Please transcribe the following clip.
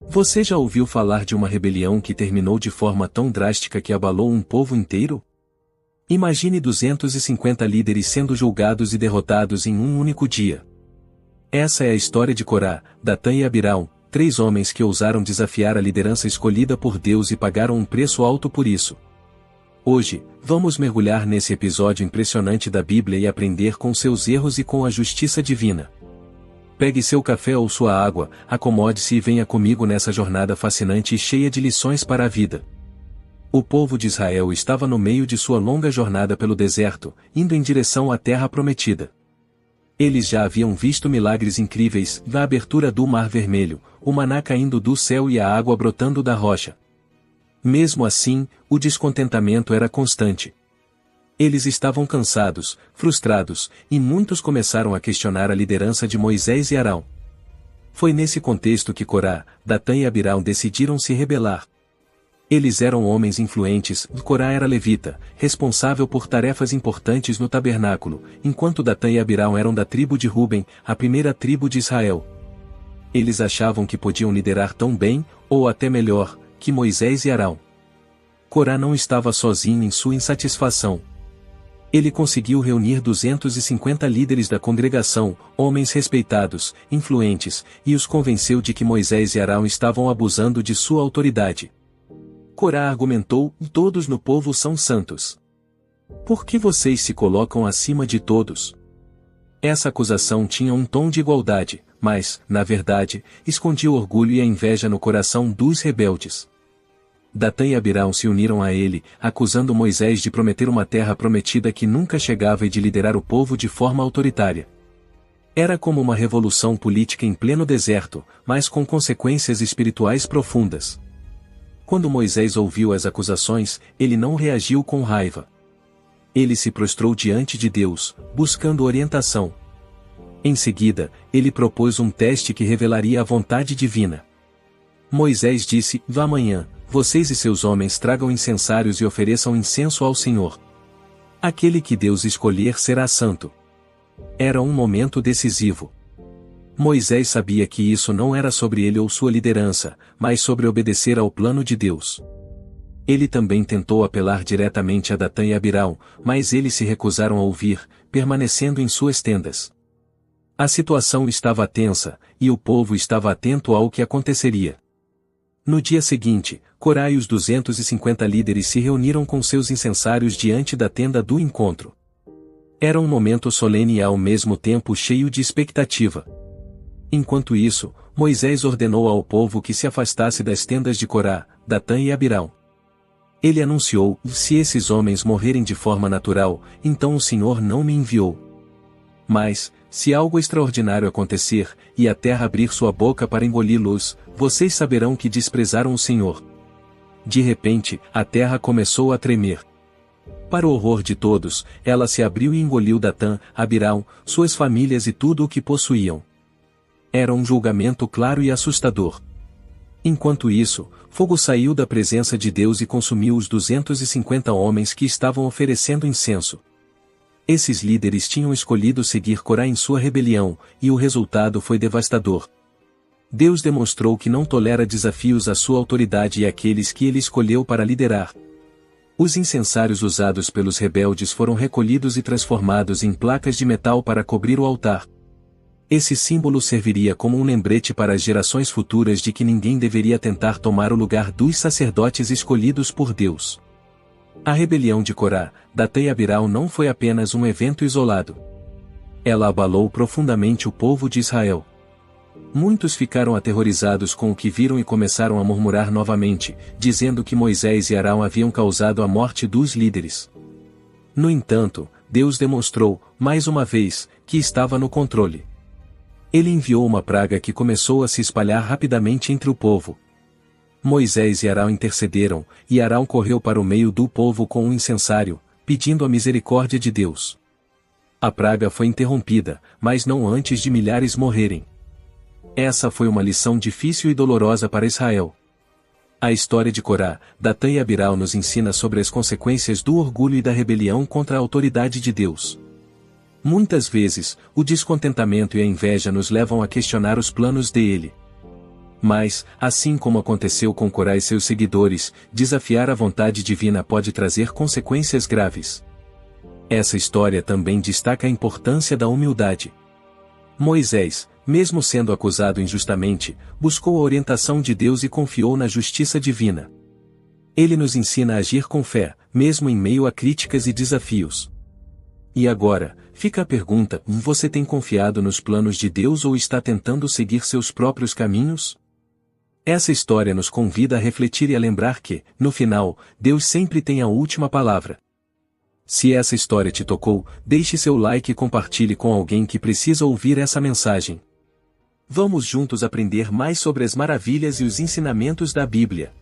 Você já ouviu falar de uma rebelião que terminou de forma tão drástica que abalou um povo inteiro? Imagine 250 líderes sendo julgados e derrotados em um único dia. Essa é a história de Corá, Datã e Abirão, 3 homens que ousaram desafiar a liderança escolhida por Deus e pagaram um preço alto por isso. Hoje, vamos mergulhar nesse episódio impressionante da Bíblia e aprender com seus erros e com a justiça divina. Pegue seu café ou sua água, acomode-se e venha comigo nessa jornada fascinante e cheia de lições para a vida. O povo de Israel estava no meio de sua longa jornada pelo deserto, indo em direção à terra prometida. Eles já haviam visto milagres incríveis, a abertura do Mar Vermelho, o maná caindo do céu e a água brotando da rocha. Mesmo assim, o descontentamento era constante. Eles estavam cansados, frustrados, e muitos começaram a questionar a liderança de Moisés e Arão. Foi nesse contexto que Corá, Datã e Abirão decidiram se rebelar. Eles eram homens influentes, Corá era levita, responsável por tarefas importantes no tabernáculo, enquanto Datã e Abirão eram da tribo de Ruben, a primeira tribo de Israel. Eles achavam que podiam liderar tão bem, ou até melhor, que Moisés e Arão. Corá não estava sozinho em sua insatisfação. Ele conseguiu reunir 250 líderes da congregação, homens respeitados, influentes, e os convenceu de que Moisés e Arão estavam abusando de sua autoridade. Corá argumentou: todos no povo são santos. Por que vocês se colocam acima de todos? Essa acusação tinha um tom de igualdade, mas, na verdade, escondia o orgulho e a inveja no coração dos rebeldes. Datã e Abirão se uniram a ele, acusando Moisés de prometer uma terra prometida que nunca chegava e de liderar o povo de forma autoritária. Era como uma revolução política em pleno deserto, mas com consequências espirituais profundas. Quando Moisés ouviu as acusações, ele não reagiu com raiva. Ele se prostrou diante de Deus, buscando orientação. Em seguida, ele propôs um teste que revelaria a vontade divina. Moisés disse: "Vá amanhã, vocês e seus homens tragam incensários e ofereçam incenso ao Senhor. Aquele que Deus escolher será santo." Era um momento decisivo. Moisés sabia que isso não era sobre ele ou sua liderança, mas sobre obedecer ao plano de Deus. Ele também tentou apelar diretamente a Datã e Abirão, mas eles se recusaram a ouvir, permanecendo em suas tendas. A situação estava tensa, e o povo estava atento ao que aconteceria. No dia seguinte, Corá e os 250 líderes se reuniram com seus incensários diante da tenda do encontro. Era um momento solene e ao mesmo tempo cheio de expectativa. Enquanto isso, Moisés ordenou ao povo que se afastasse das tendas de Corá, Datã e Abirão. Ele anunciou: "Se esses homens morrerem de forma natural, então o Senhor não me enviou. Mas, se algo extraordinário acontecer, e a terra abrir sua boca para engoli-los, vocês saberão que desprezaram o Senhor." De repente, a terra começou a tremer. Para o horror de todos, ela se abriu e engoliu Datã, Abirão, suas famílias e tudo o que possuíam. Era um julgamento claro e assustador. Enquanto isso, fogo saiu da presença de Deus e consumiu os 250 homens que estavam oferecendo incenso. Esses líderes tinham escolhido seguir Corá em sua rebelião, e o resultado foi devastador. Deus demonstrou que não tolera desafios à sua autoridade e àqueles que ele escolheu para liderar. Os incensários usados pelos rebeldes foram recolhidos e transformados em placas de metal para cobrir o altar. Esse símbolo serviria como um lembrete para as gerações futuras de que ninguém deveria tentar tomar o lugar dos sacerdotes escolhidos por Deus. A rebelião de Corá, Datã e Abirão não foi apenas um evento isolado. Ela abalou profundamente o povo de Israel. Muitos ficaram aterrorizados com o que viram e começaram a murmurar novamente, dizendo que Moisés e Arão haviam causado a morte dos líderes. No entanto, Deus demonstrou, mais uma vez, que estava no controle. Ele enviou uma praga que começou a se espalhar rapidamente entre o povo. Moisés e Arão intercederam, e Arão correu para o meio do povo com um incensário, pedindo a misericórdia de Deus. A praga foi interrompida, mas não antes de milhares morrerem. Essa foi uma lição difícil e dolorosa para Israel. A história de Corá, Datã e Abirão nos ensina sobre as consequências do orgulho e da rebelião contra a autoridade de Deus. Muitas vezes, o descontentamento e a inveja nos levam a questionar os planos dele. Mas, assim como aconteceu com Corá e seus seguidores, desafiar a vontade divina pode trazer consequências graves. Essa história também destaca a importância da humildade. Moisés, mesmo sendo acusado injustamente, buscou a orientação de Deus e confiou na justiça divina. Ele nos ensina a agir com fé, mesmo em meio a críticas e desafios. E agora, fica a pergunta: você tem confiado nos planos de Deus ou está tentando seguir seus próprios caminhos? Essa história nos convida a refletir e a lembrar que, no final, Deus sempre tem a última palavra. Se essa história te tocou, deixe seu like e compartilhe com alguém que precisa ouvir essa mensagem. Vamos juntos aprender mais sobre as maravilhas e os ensinamentos da Bíblia.